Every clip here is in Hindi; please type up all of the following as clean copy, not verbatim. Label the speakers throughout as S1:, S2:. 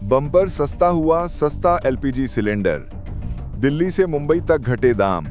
S1: बम्पर सस्ता हुआ, सस्ता एलपीजी सिलेंडर। दिल्ली से मुंबई तक घटे दाम।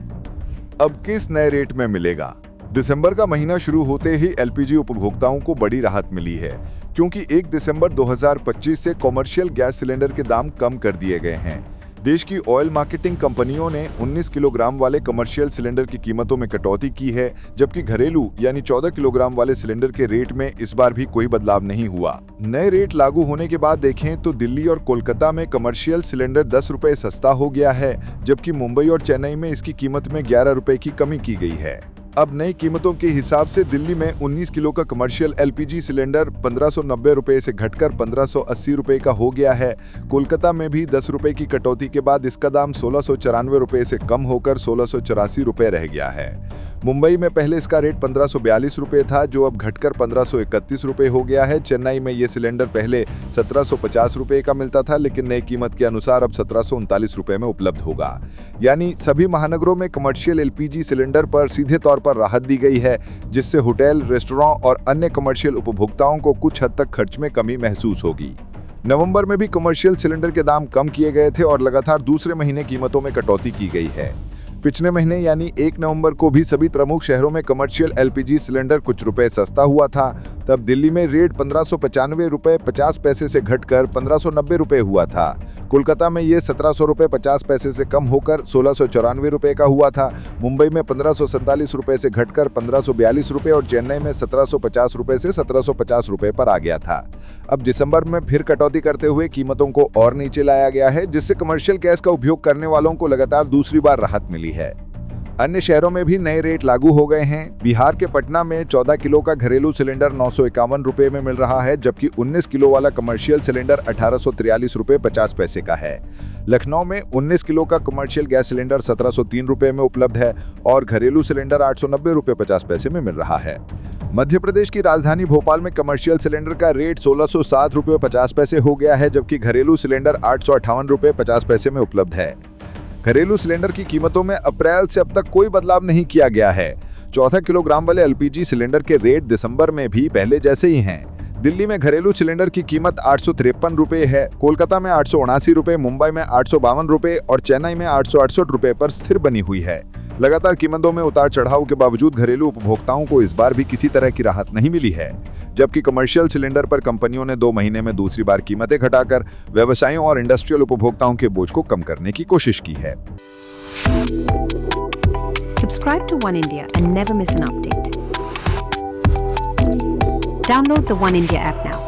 S1: अब किस नए रेट में मिलेगा? दिसंबर का महीना शुरू होते ही एलपीजी उपभोक्ताओं को बड़ी राहत मिली है, क्योंकि 1 दिसंबर 2025 से कॉमर्शियल गैस सिलेंडर के दाम कम कर दिए गए हैं। देश की ऑयल मार्केटिंग कंपनियों ने 19 किलोग्राम वाले कमर्शियल सिलेंडर की कीमतों में कटौती की है, जबकि घरेलू यानी 14 किलोग्राम वाले सिलेंडर के रेट में इस बार भी कोई बदलाव नहीं हुआ। नए रेट लागू होने के बाद देखें तो दिल्ली और कोलकाता में कमर्शियल सिलेंडर 10 रुपए सस्ता हो गया है, जबकि मुंबई और चेन्नई में इसकी कीमत में 11 रुपए की कमी की गई है। अब नई कीमतों के हिसाब से दिल्ली में 19 किलो का कमर्शियल एलपीजी सिलेंडर 1590 रुपए से घटकर 1580 रुपए का हो गया है। कोलकाता में भी 10 रुपए की कटौती के बाद इसका दाम 1694 रुपए से कम होकर 1684 रुपए रह गया है। मुंबई में पहले इसका रेट 1542 रुपए था, जो अब घटकर 1531 रुपए हो गया है। चेन्नई में ये सिलेंडर पहले 1750 रुपए का मिलता था, लेकिन नई कीमत के अनुसार अब 1739 रुपए में उपलब्ध होगा। यानी सभी महानगरों में कमर्शियल एलपीजी सिलेंडर पर सीधे तौर पर राहत दी गई है, जिससे होटल, रेस्टोरेंट और अन्य कमर्शियल उपभोक्ताओं को कुछ हद तक खर्च में कमी महसूस होगी। नवंबर में भी कमर्शियल सिलेंडर के दाम कम किए गए थे और लगातार दूसरे महीने कीमतों में कटौती की गई है। पिछले महीने यानी 1 नवंबर को भी सभी प्रमुख शहरों में कमर्शियल एलपीजी सिलेंडर कुछ रुपए सस्ता हुआ था। तब दिल्ली में रेट 1595 रुपए 50 पैसे से घटकर 1590 रुपए हुआ था। कोलकाता में ये 1700 रुपए 50 पैसे से कम होकर 1694 रुपए का हुआ था। मुंबई में 1547 रुपए से घटकर 1542 रुपए और चेन्नई में 1750 रुपए से 1750 रुपए पर आ गया था। अब दिसंबर में फिर कटौती करते हुए कीमतों को और नीचे लाया गया है, जिससे कमर्शियल गैस का उपयोग करने वालों को लगातार दूसरी बार राहत मिली है। अन्य शहरों में भी नए रेट लागू हो गए हैं। बिहार के पटना में 14 किलो का घरेलू सिलेंडर 951 रुपए में मिल रहा है, जबकि 19 किलो वाला कमर्शियल सिलेंडर 1843 रुपए 50 पैसे का है। लखनऊ में 19 किलो का कमर्शियल गैस सिलेंडर 1703 रुपए में उपलब्ध है और घरेलू सिलेंडर 890 रुपए 50 पैसे में मिल रहा है। मध्य प्रदेश की राजधानी भोपाल में कमर्शियल सिलेंडर का रेट 1607 रुपए 50 पैसे हो गया है, जबकि घरेलू सिलेंडर 858 रुपए 50 पैसे में उपलब्ध है। घरेलू सिलेंडर की कीमतों में अप्रैल से अब तक कोई बदलाव नहीं किया गया है। 14 किलोग्राम वाले एलपीजी सिलेंडर के रेट दिसंबर में भी पहले जैसे ही हैं। दिल्ली में घरेलू सिलेंडर की कीमत 853 रुपए है, कोलकाता में 879 रुपए, मुंबई में 852 रुपए और चेन्नई में 868 रुपए पर स्थिर बनी हुई है। लगातार कीमतों में उतार चढ़ाव के बावजूद घरेलू उपभोक्ताओं को इस बार भी किसी तरह की राहत नहीं मिली है, जबकि कमर्शियल सिलेंडर पर कंपनियों ने 2 महीने में दूसरी बार कीमतें घटाकर व्यवसायियों और इंडस्ट्रियल उपभोक्ताओं के बोझ को कम करने की कोशिश की है।
S2: Subscribe to One India and never miss an update. Download the One India app now.